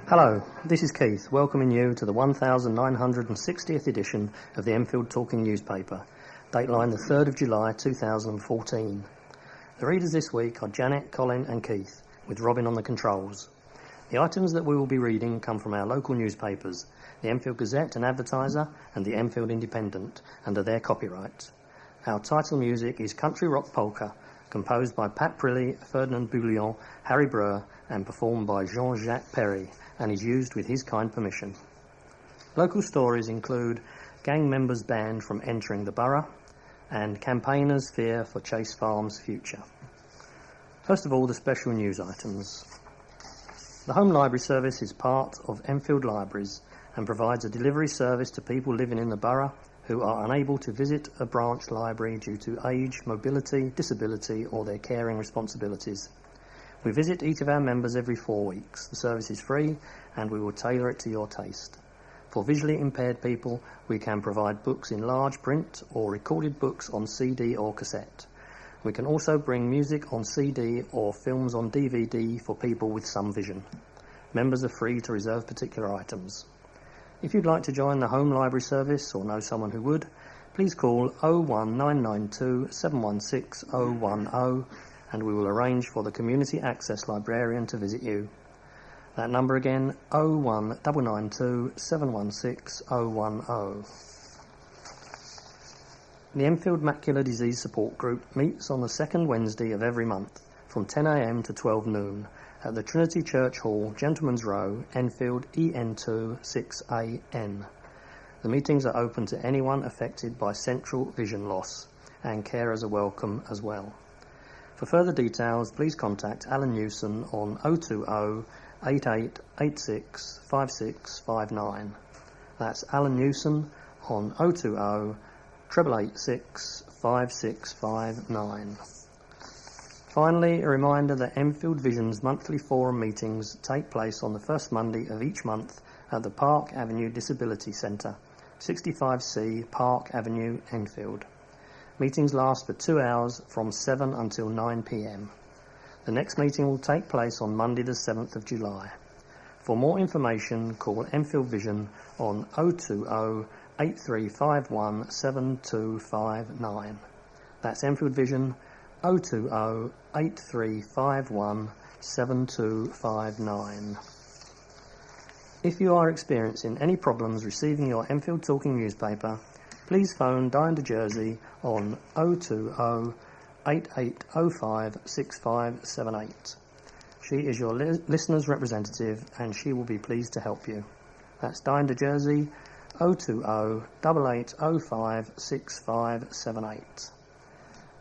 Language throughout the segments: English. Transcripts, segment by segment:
Hello, this is Keith, welcoming you to the 1960th edition of the Enfield Talking Newspaper, Dateline the 3rd of July 2014. The readers this week are Janet, Colin and Keith, with Robin on the controls. The items that we will be reading come from our local newspapers, the Enfield Gazette and Advertiser and the Enfield Independent, under their copyright. Our title music is Country Rock Polka, composed by Pat Prilly, Ferdinand Bouillon, Harry Breur, and performed by Jean-Jacques Perry, and is used with his kind permission. Local stories include gang members banned from entering the borough and campaigners fear for Chase Farm's future. First of all, the special news items. The Home Library Service is part of Enfield Libraries and provides a delivery service to people living in the borough who are unable to visit a branch library due to age, mobility, disability or their caring responsibilities. We visit each of our members every 4 weeks. The service is free and we will tailor it to your taste. For visually impaired people, we can provide books in large print or recorded books on CD or cassette. We can also bring music on CD or films on DVD for people with some vision. Members are free to reserve particular items. If you'd like to join the Home Library Service or know someone who would, please call 01992 716 010 and we will arrange for the Community Access Librarian to visit you. That number again, 01992 716 010. The Enfield Macular Disease Support Group meets on the second Wednesday of every month from 10 a.m. to 12 noon at the Trinity Church Hall, Gentleman's Row, Enfield EN2 6AN. The meetings are open to anyone affected by central vision loss, and carers are welcome as well. For further details, please contact Alan Newson on 020 8886 5659. That's Alan Newson on 020 886 5659. Finally, a reminder that Enfield Vision's monthly forum meetings take place on the first Monday of each month at the Park Avenue Disability Centre, 65C Park Avenue, Enfield. Meetings last for 2 hours from 7 until 9 p.m. The next meeting will take place on Monday the 7th of July. For more information, call Enfield Vision on 020 8351 7259. That's Enfield Vision 020 8351 7259. If you are experiencing any problems receiving your Enfield Talking newspaper, please phone Diane Jersey on 020 8805 6578. She is your listener's representative and she will be pleased to help you. That's Diane Jersey 020 8805 6578.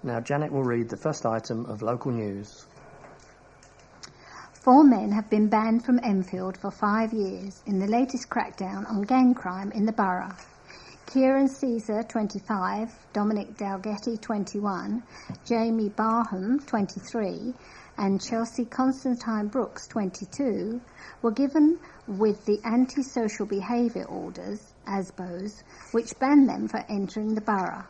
Now Janet will read the first item of local news. 4 men have been banned from Enfield for 5 years in the latest crackdown on gang crime in the borough. Kieran Caesar, 25, Dominic Dalgetti, 21, Jamie Barham, 23, and Chelsea Constantine Brooks, 22, were given with the Antisocial Behaviour Orders, ASBOs, which ban them from entering the borough.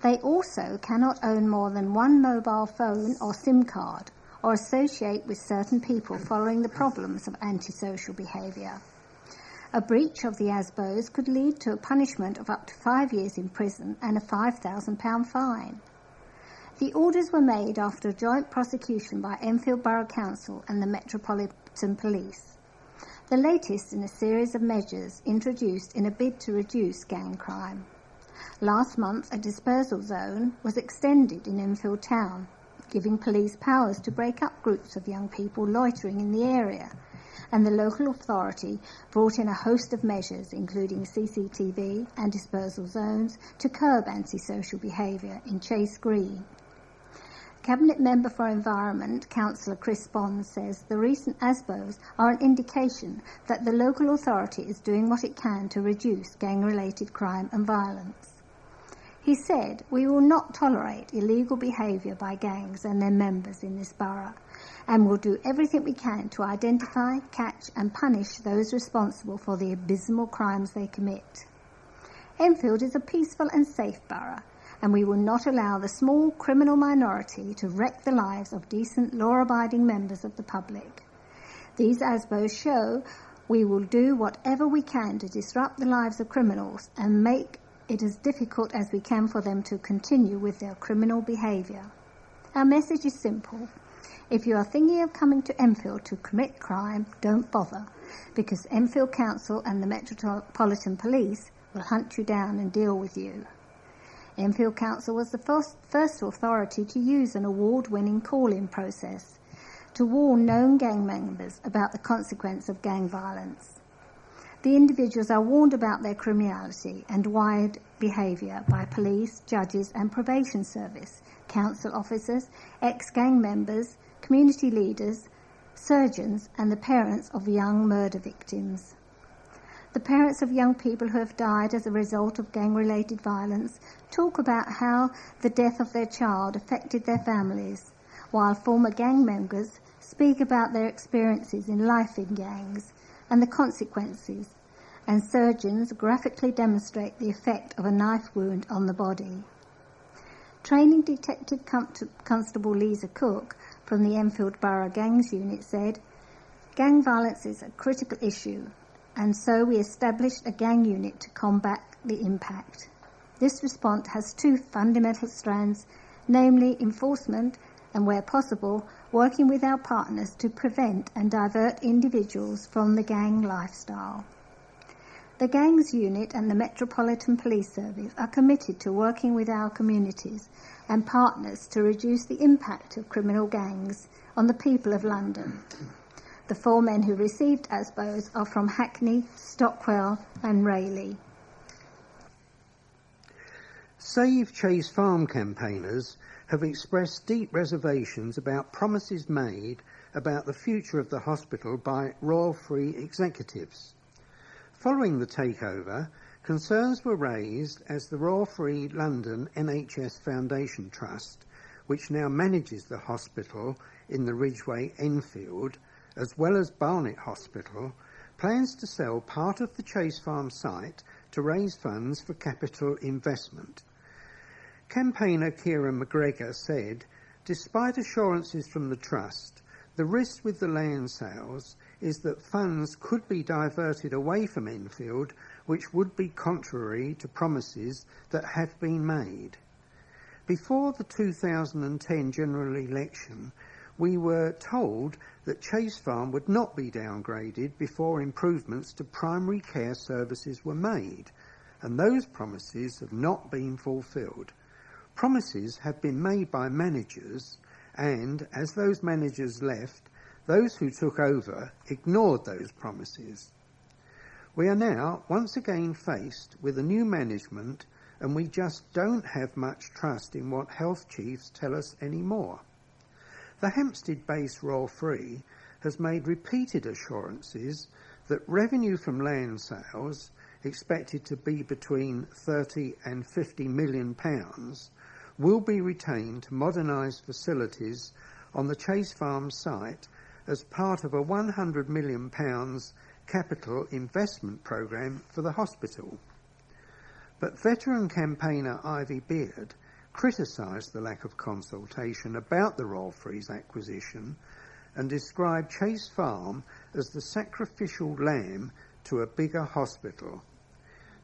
They also cannot own more than one mobile phone or SIM card or associate with certain people following the problems of antisocial behaviour. A breach of the ASBOs could lead to a punishment of up to 5 years in prison and a £5,000 fine. The orders were made after a joint prosecution by Enfield Borough Council and the Metropolitan Police, the latest in a series of measures introduced in a bid to reduce gang crime. Last month, a dispersal zone was extended in Enfield Town, giving police powers to break up groups of young people loitering in the area, and the local authority brought in a host of measures, including CCTV and dispersal zones, to curb antisocial behaviour in Chase Green. Cabinet Member for Environment, Councillor Chris Bond, says the recent ASBOs are an indication that the local authority is doing what it can to reduce gang-related crime and violence. He said, "We will not tolerate illegal behaviour by gangs and their members in this borough, and will do everything we can to identify, catch and punish those responsible for the abysmal crimes they commit. Enfield is a peaceful and safe borough, and we will not allow the small criminal minority to wreck the lives of decent, law-abiding members of the public. These ASBOs show we will do whatever we can to disrupt the lives of criminals and make it as difficult as we can for them to continue with their criminal behaviour. Our message is simple. If you are thinking of coming to Enfield to commit crime, don't bother, because Enfield Council and the Metropolitan Police will hunt you down and deal with you. Enfield Council was the first authority to use an award-winning call-in process to warn known gang members about the consequence of gang violence. The individuals are warned about their criminality and wild behaviour by police, judges and probation service, council officers, ex-gang members, community leaders, surgeons and the parents of young murder victims. The parents of young people who have died as a result of gang-related violence talk about how the death of their child affected their families, while former gang members speak about their experiences in life in gangs and the consequences, and surgeons graphically demonstrate the effect of a knife wound on the body. Training Detective Constable Lisa Cook from the Enfield Borough Gangs Unit said, "Gang violence is a critical issue, and so we established a gang unit to combat the impact. This response has two fundamental strands, namely enforcement and, where possible, working with our partners to prevent and divert individuals from the gang lifestyle." The Gangs Unit and the Metropolitan Police Service are committed to working with our communities and partners to reduce the impact of criminal gangs on the people of London. The 4 men who received ASBOs are from Hackney, Stockwell and Rayleigh. Save Chase Farm campaigners have expressed deep reservations about promises made about the future of the hospital by Royal Free executives. Following the takeover, concerns were raised as the Royal Free London NHS Foundation Trust, which now manages the hospital in the Ridgeway Enfield, as well as Barnet Hospital, plans to sell part of the Chase Farm site to raise funds for capital investment. Campaigner Kieran McGregor said, "Despite assurances from the Trust, the risk with the land sales is that funds could be diverted away from Enfield, which would be contrary to promises that have been made. Before the 2010 general election, we were told that Chase Farm would not be downgraded before improvements to primary care services were made, and those promises have not been fulfilled. Promises have been made by managers, and as those managers left, those who took over ignored those promises. We are now once again faced with a new management, and we just don't have much trust in what health chiefs tell us anymore. The Hampstead-based Royal Free has made repeated assurances that revenue from land sales, expected to be between £30 and £50 million, will be retained to modernise facilities on the Chase Farm site as part of a £100 million capital investment programme for the hospital. But veteran campaigner Ivy Beard criticised the lack of consultation about the Royal Free's acquisition and described Chase Farm as the sacrificial lamb to a bigger hospital.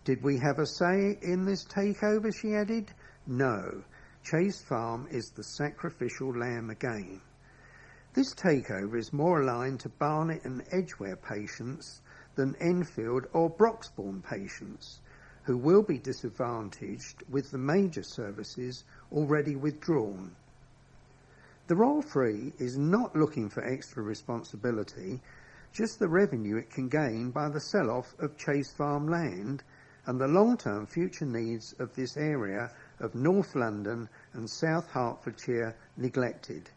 "Did we have a say in this takeover?" she added. "No. Chase Farm is the sacrificial lamb again." This takeover is more aligned to Barnet and Edgware patients than Enfield or Broxbourne patients, who will be disadvantaged with the major services already withdrawn. The Royal Free is not looking for extra responsibility, just the revenue it can gain by the sell-off of Chase Farm land and the long-term future needs of this area of North London and South Hertfordshire neglected.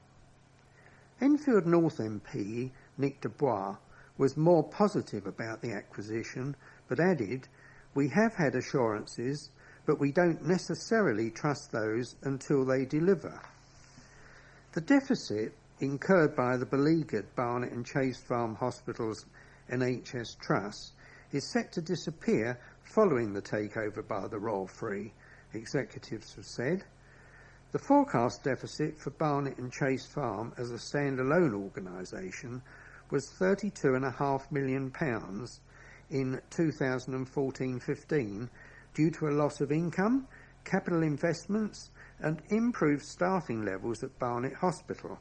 Enfield North MP Nick Dubois was more positive about the acquisition, but added, "We have had assurances, but we don't necessarily trust those until they deliver." The deficit incurred by the beleaguered Barnet and Chase Farm Hospitals NHS Trust is set to disappear following the takeover by the Royal Free, executives have said. The forecast deficit for Barnet and Chase Farm as a standalone organisation was £32.5 million in 2014-15 due to a loss of income, capital investments and improved staffing levels at Barnet Hospital.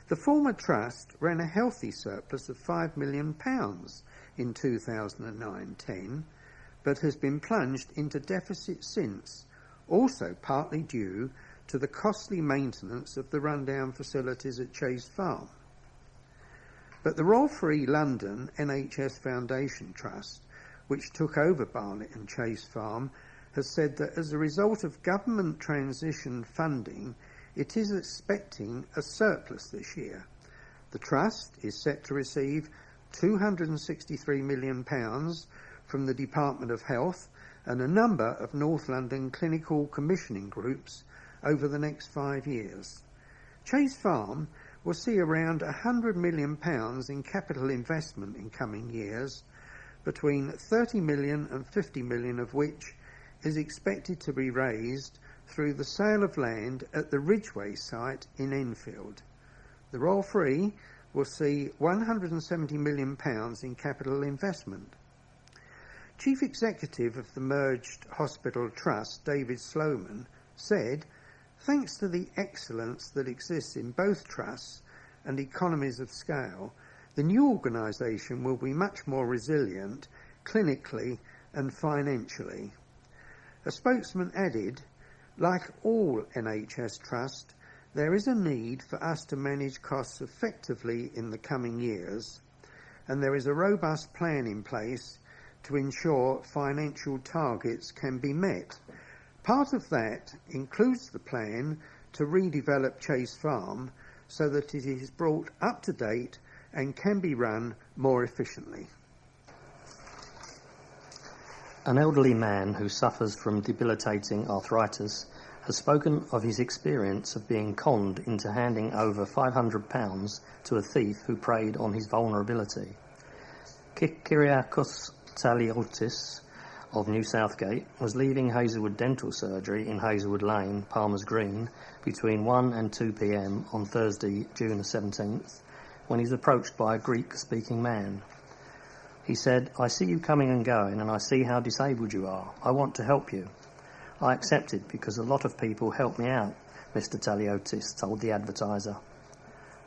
The former trust ran a healthy surplus of £5 million in 2009-10, but has been plunged into deficit since, also partly due to the costly maintenance of the rundown facilities at Chase Farm. But the Royal Free London NHS Foundation Trust, which took over Barnet and Chase Farm, has said that as a result of government transition funding, it is expecting a surplus this year. The Trust is set to receive £263 million from the Department of Health and a number of North London clinical commissioning groups over the next 5 years. Chase Farm will see around £100 million in capital investment in coming years, between £30 million and £50 million of which is expected to be raised through the sale of land at the Ridgeway site in Enfield. The Royal Free will see £170 million in capital investment. Chief Executive of the merged Hospital Trust, David Sloman, said, "Thanks to the excellence that exists in both trusts and economies of scale, the new organisation will be much more resilient clinically and financially." A spokesman added, "Like all NHS trusts, there is a need for us to manage costs effectively in the coming years, and there is a robust plan in place to ensure financial targets can be met. Part of that includes the plan to redevelop Chase Farm so that it is brought up to date and can be run more efficiently." An elderly man who suffers from debilitating arthritis has spoken of his experience of being conned into handing over £500 to a thief who preyed on his vulnerability. Kyriakos Taliotis of New Southgate was leaving Hazelwood Dental Surgery in Hazelwood Lane, Palmer's Green, between 1 and 2 p.m. on Thursday, June the 17th, when he was approached by a Greek-speaking man. He said, "I see you coming and going, and I see how disabled you are. I want to help you." "I accepted because a lot of people help me out," Mr. Taliotis told the Advertiser.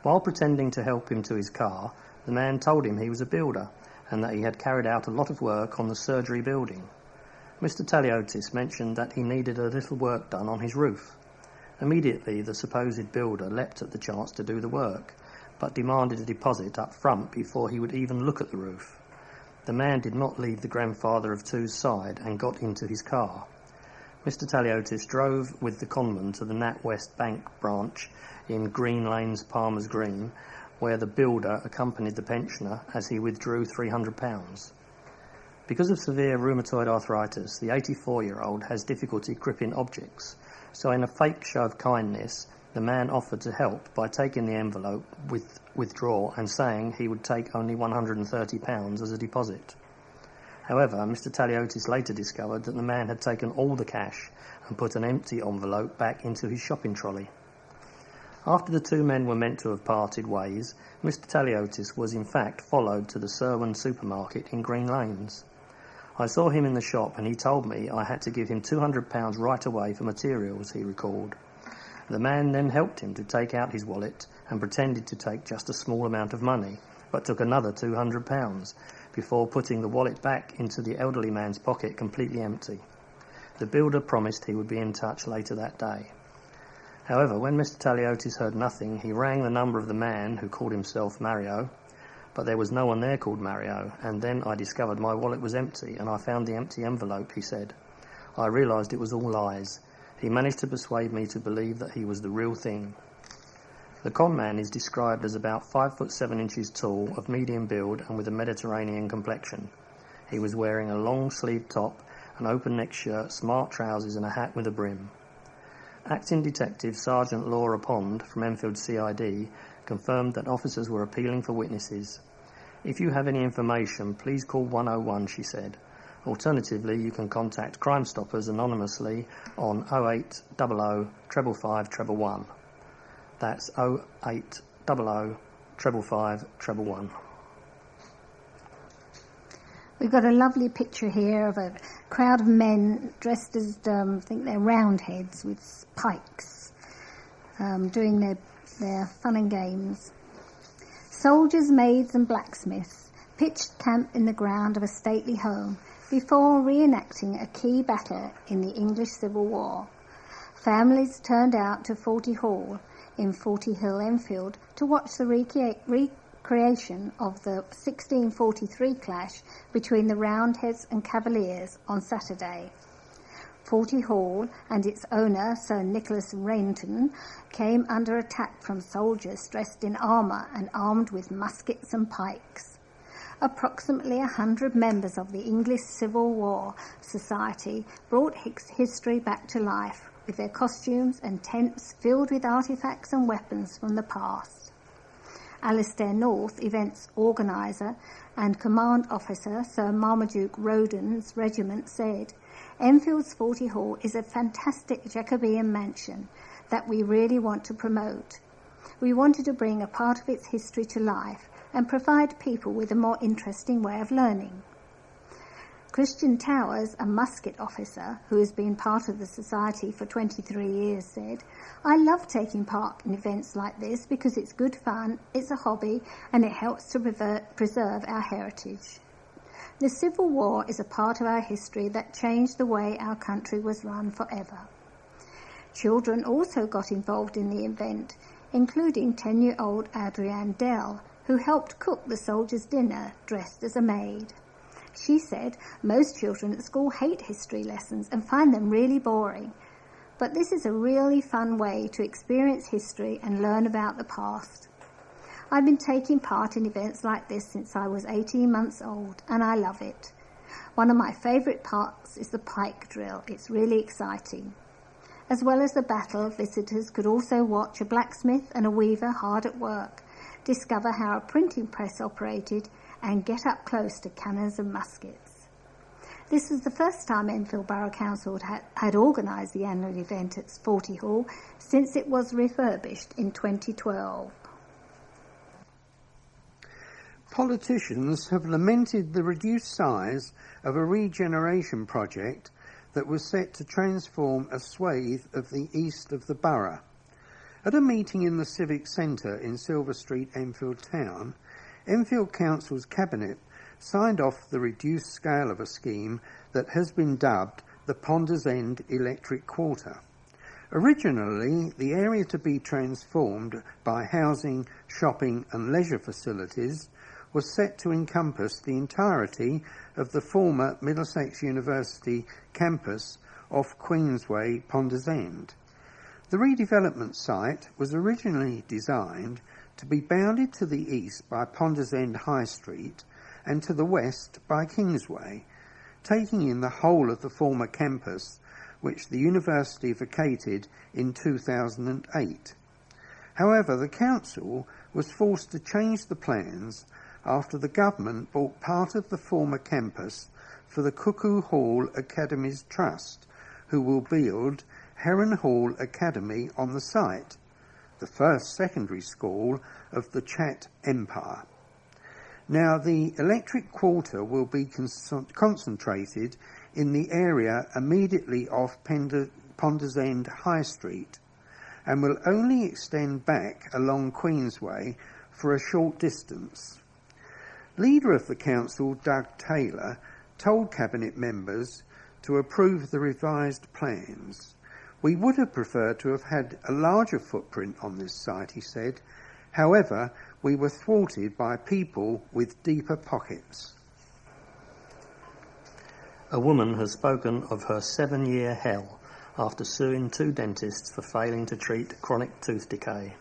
While pretending to help him to his car, the man told him he was a builder and that he had carried out a lot of work on the surgery building. Mr. Taliotis mentioned that he needed a little work done on his roof. Immediately, the supposed builder leapt at the chance to do the work, but demanded a deposit up front before he would even look at the roof. The man did not leave the grandfather of two's side and got into his car. Mr. Taliotis drove with the conman to the NatWest Bank branch in Green Lanes, Palmer's Green, where the builder accompanied the pensioner as he withdrew £300. Because of severe rheumatoid arthritis, the 84-year-old has difficulty gripping objects, so in a fake show of kindness, the man offered to help by taking the envelope with withdrawal and saying he would take only £130 as a deposit. However, Mr. Taliotis later discovered that the man had taken all the cash and put an empty envelope back into his shopping trolley. After the two men were meant to have parted ways, Mr. Taliotis was in fact followed to the Serwan supermarket in Green Lanes. "I saw him in the shop and he told me I had to give him £200 right away for materials," he recalled. The man then helped him to take out his wallet and pretended to take just a small amount of money, but took another £200 before putting the wallet back into the elderly man's pocket completely empty. The builder promised he would be in touch later that day. However, when Mr. Taliotis heard nothing, he rang the number of the man who called himself Mario, but there was no one there called Mario, and then I discovered my wallet was empty and I found the empty envelope, he said. "I realised it was all lies. He managed to persuade me to believe that he was the real thing." The con man is described as about 5'7" tall, of medium build and with a Mediterranean complexion. He was wearing a long-sleeved top, an open-neck shirt, smart trousers and a hat with a brim. Acting Detective Sergeant Laura Pond from Enfield CID confirmed that officers were appealing for witnesses. "If you have any information, please call 101, she said. Alternatively, you can contact Crime Stoppers anonymously on 0800 555 111. That's 0800 555 111. We've got a lovely picture here of a crowd of men dressed as, I think they're roundheads with pikes, doing their fun and games. Soldiers, maids and blacksmiths pitched camp in the ground of a stately home before reenacting a key battle in the English Civil War. Families turned out to Forty Hall in Forty Hill, Enfield, to watch the recreation of the 1643 clash between the Roundheads and Cavaliers on Saturday. Forty Hall and its owner, Sir Nicholas Rainton, came under attack from soldiers dressed in armour and armed with muskets and pikes. Approximately 100 members of the English Civil War Society brought history back to life with their costumes and tents filled with artefacts and weapons from the past. Alistair North, events organiser and command officer Sir Marmaduke Roden's regiment, said, "Enfield's Forty Hall is a fantastic Jacobean mansion that we really want to promote. We wanted to bring a part of its history to life and provide people with a more interesting way of learning." Christian Towers, a musket officer who has been part of the society for 23 years, said, "I love taking part in events like this because it's good fun, it's a hobby, and it helps to preserve our heritage. The Civil War is a part of our history that changed the way our country was run forever." Children also got involved in the event, including 10-year-old Adrienne Dell, who helped cook the soldiers' dinner dressed as a maid. She said most children at school hate history lessons and find them really boring, but this is a really fun way to experience history and learn about the past. "I've been taking part in events like this since I was 18 months old, and I love it. One of my favourite parts is the pike drill. It's really exciting." As well as the battle, visitors could also watch a blacksmith and a weaver hard at work, discover how a printing press operated, and get up close to cannons and muskets. This was the first time Enfield Borough Council had organised the annual event at Forty Hall since it was refurbished in 2012. Politicians have lamented the reduced size of a regeneration project that was set to transform a swathe of the east of the borough. At a meeting in the Civic Centre in Silver Street, Enfield Town, Enfield Council's Cabinet signed off the reduced scale of a scheme that has been dubbed the Ponders End Electric Quarter. Originally, the area to be transformed by housing, shopping and leisure facilities was set to encompass the entirety of the former Middlesex University campus off Queensway, Ponders End. The redevelopment site was originally designed to be bounded to the east by Ponders End High Street and to the west by Kingsway, taking in the whole of the former campus, which the university vacated in 2008. However, the council was forced to change the plans after the government bought part of the former campus for the Cuckoo Hall Academies Trust, who will build Heron Hall Academy on the site, the first secondary school of the Chat Empire. Now, the electric quarter will be concentrated in the area immediately off Ponders End High Street and will only extend back along Queensway for a short distance. Leader of the council, Doug Taylor, told cabinet members to approve the revised plans. "We would have preferred to have had a larger footprint on this site," he said. "However, we were thwarted by people with deeper pockets." A woman has spoken of her 7-year hell after suing 2 dentists for failing to treat chronic tooth decay.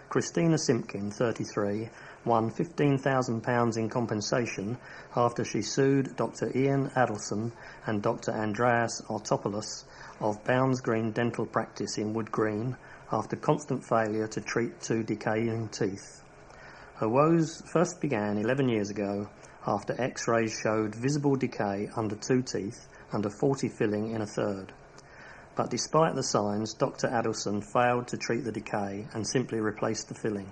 Christina Simpkin, 33, won £15,000 in compensation after she sued Dr. Ian Adelson and Dr. Andreas Artopoulos of Bounds Green Dental Practice in Wood Green after constant failure to treat 2 decaying teeth. Her woes first began 11 years ago after x-rays showed visible decay under 2 teeth and a faulty filling in a third. But despite the signs, Dr. Adelson failed to treat the decay and simply replaced the filling.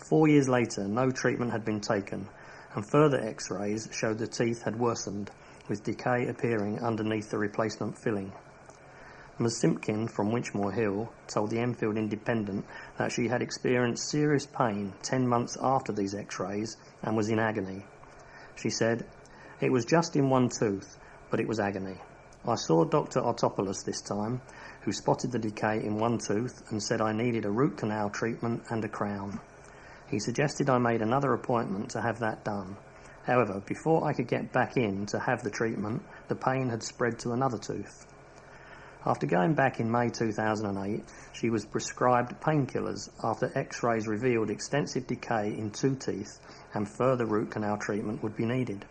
4 years later, no treatment had been taken, and further x-rays showed the teeth had worsened, with decay appearing underneath the replacement filling. Ms Simpkin from Winchmore Hill told the Enfield Independent that she had experienced serious pain 10 months after these x-rays and was in agony. She said, "It was just in one tooth, but it was agony. I saw Dr. Otopoulos this time, who spotted the decay in one tooth and said I needed a root canal treatment and a crown. He suggested I made another appointment to have that done. However, before I could get back in to have the treatment, the pain had spread to another tooth." After going back in May 2008, she was prescribed painkillers after x-rays revealed extensive decay in 2 teeth and further root canal treatment would be needed.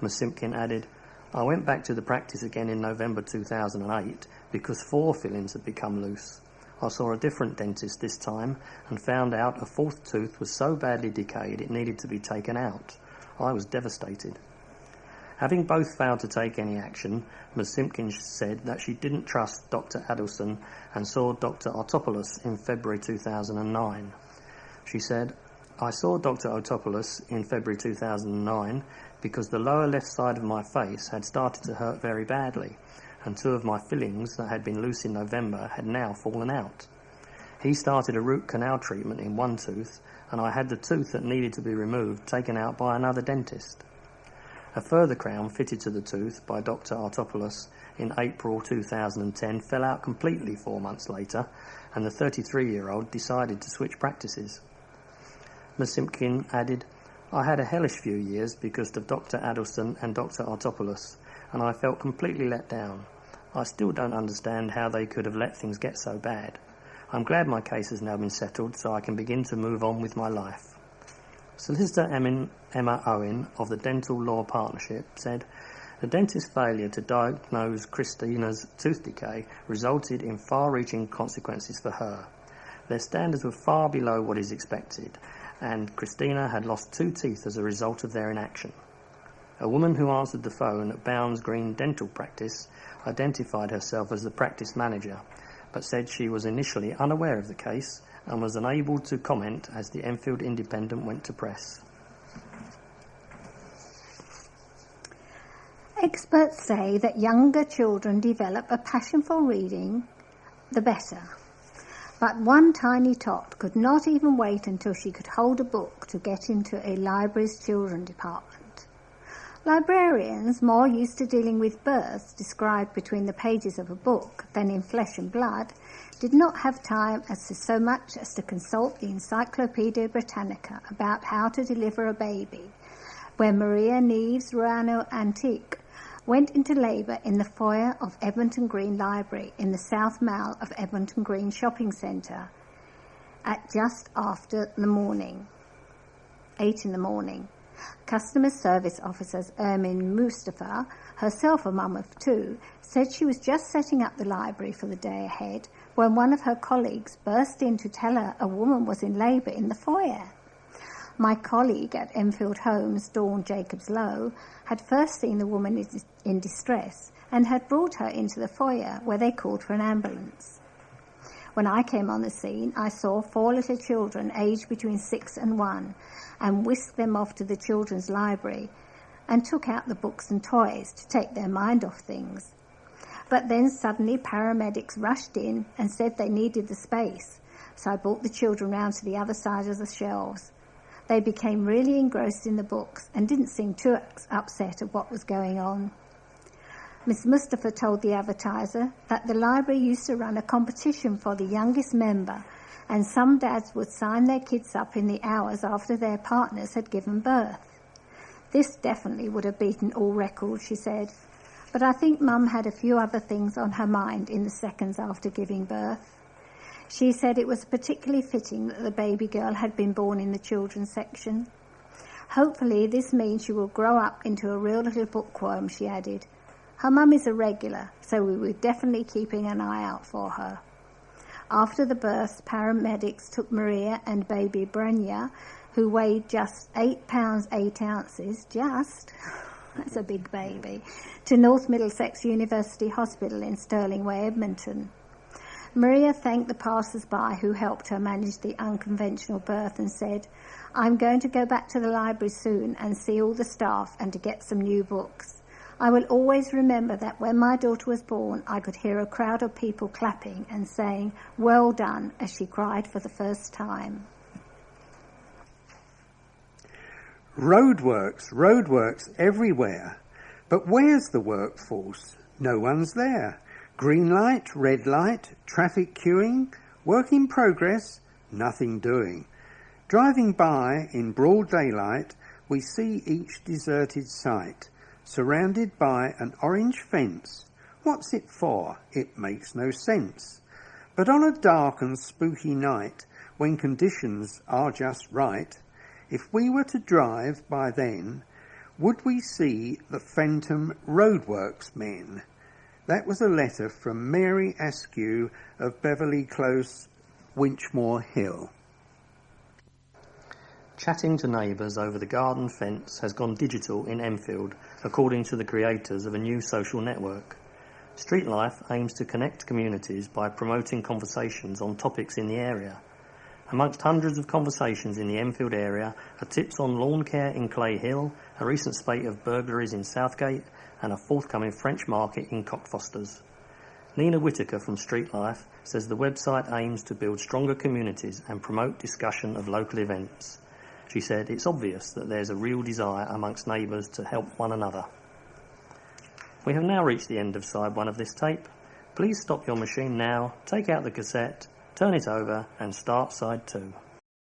Ms Simpkin added, "I went back to the practice again in November 2008 because 4 fillings had become loose. I saw a different dentist this time and found out a 4th tooth was so badly decayed it needed to be taken out. I was devastated." Having both failed to take any action, Ms Simpkin said that she didn't trust Dr Adelson and saw Dr Otopoulos in February 2009. She said, "I saw Dr Otopoulos in February 2009 because the lower left side of my face had started to hurt very badly, and 2 of my fillings that had been loose in November had now fallen out. He started a root canal treatment in 1 tooth, and I had the tooth that needed to be removed taken out by another dentist. A further crown fitted to the tooth by Dr Otopoulos in April 2010 fell out completely 4 months later, and the 33-year-old decided to switch practices." Ms Simpkin added, "I had a hellish few years because of Dr Adelson and Dr Otopoulos, and I felt completely let down. I still don't understand how they could have let things get so bad. I'm glad my case has now been settled so I can begin to move on with my life." Solicitor Emma Owen of the Dental Law Partnership said, "The dentist's failure to diagnose Christina's tooth decay resulted in far-reaching consequences for her. Their standards were far below what is expected, and Christina had lost 2 teeth as a result of their inaction." A woman who answered the phone at Bounds Green Dental Practice identified herself as the practice manager, but said she was initially unaware of the case and was unable to comment as the Enfield Independent went to press. Experts say that younger children develop a passion for reading, the better. But one tiny tot could not even wait until she could hold a book to get into a library's children department. Librarians, more used to dealing with births described between the pages of a book than in flesh and blood, did not have time so much as to consult the Encyclopaedia Britannica about how to deliver a baby, where Maria Neves Ruano Antique went into labour in the foyer of Edmonton Green Library in the South Mall of Edmonton Green Shopping Centre at just after the morning, 8 in the morning. Customer service officer Ermin Mustafa, herself a mum of 2, said she was just setting up the library for the day ahead when one of her colleagues burst in to tell her a woman was in labour in the foyer. My colleague at Enfield Homes, Dawn Jacobs-Lowe, had first seen the woman in distress and had brought her into the foyer where they called for an ambulance. When I came on the scene, I saw 4 little children aged between 6 and 1 and whisked them off to the children's library and took out the books and toys to take their mind off things. But then suddenly paramedics rushed in and said they needed the space, so I brought the children round to the other side of the shelves. They became really engrossed in the books and didn't seem too upset at what was going on. Miss Mustafa told the Advertiser that the library used to run a competition for the youngest member, and some dads would sign their kids up in the hours after their partners had given birth. This definitely would have beaten all records, she said, but I think Mum had a few other things on her mind in the seconds after giving birth. She said it was particularly fitting that the baby girl had been born in the children's section. Hopefully this means she will grow up into a real little bookworm, she added. Her mum is a regular, so we were definitely keeping an eye out for her. After the birth, paramedics took Maria and baby Brenya, who weighed just 8 pounds 8 ounces, that's a big baby, to North Middlesex University Hospital in Stirling Way, Edmonton. Maria thanked the passers-by who helped her manage the unconventional birth and said, "I'm going to go back to the library soon and see all the staff and to get some new books. I will always remember that when my daughter was born, I could hear a crowd of people clapping and saying, 'Well done,' as she cried for the first time." Roadworks everywhere. But where's the workforce? No one's there. Green light, red light, traffic queuing, work in progress, nothing doing. Driving by in broad daylight, we see each deserted site, surrounded by an orange fence. What's it for? It makes no sense. But on a dark and spooky night, when conditions are just right, if we were to drive by then, would we see the phantom Roadworks men? That was a letter from Mary Askew of Beverley Close, Winchmore Hill. Chatting to neighbours over the garden fence has gone digital in Enfield, according to the creators of a new social network. Streetlife aims to connect communities by promoting conversations on topics in the area. Amongst hundreds of conversations in the Enfield area are tips on lawn care in Clay Hill, a recent spate of burglaries in Southgate, and a forthcoming French market in Cockfosters. Nina Whitaker from Streetlife says the website aims to build stronger communities and promote discussion of local events. She said it's obvious that there's a real desire amongst neighbours to help one another. We have now reached the end of side 1 of this tape. Please stop your machine now, take out the cassette, turn it over and start side 2.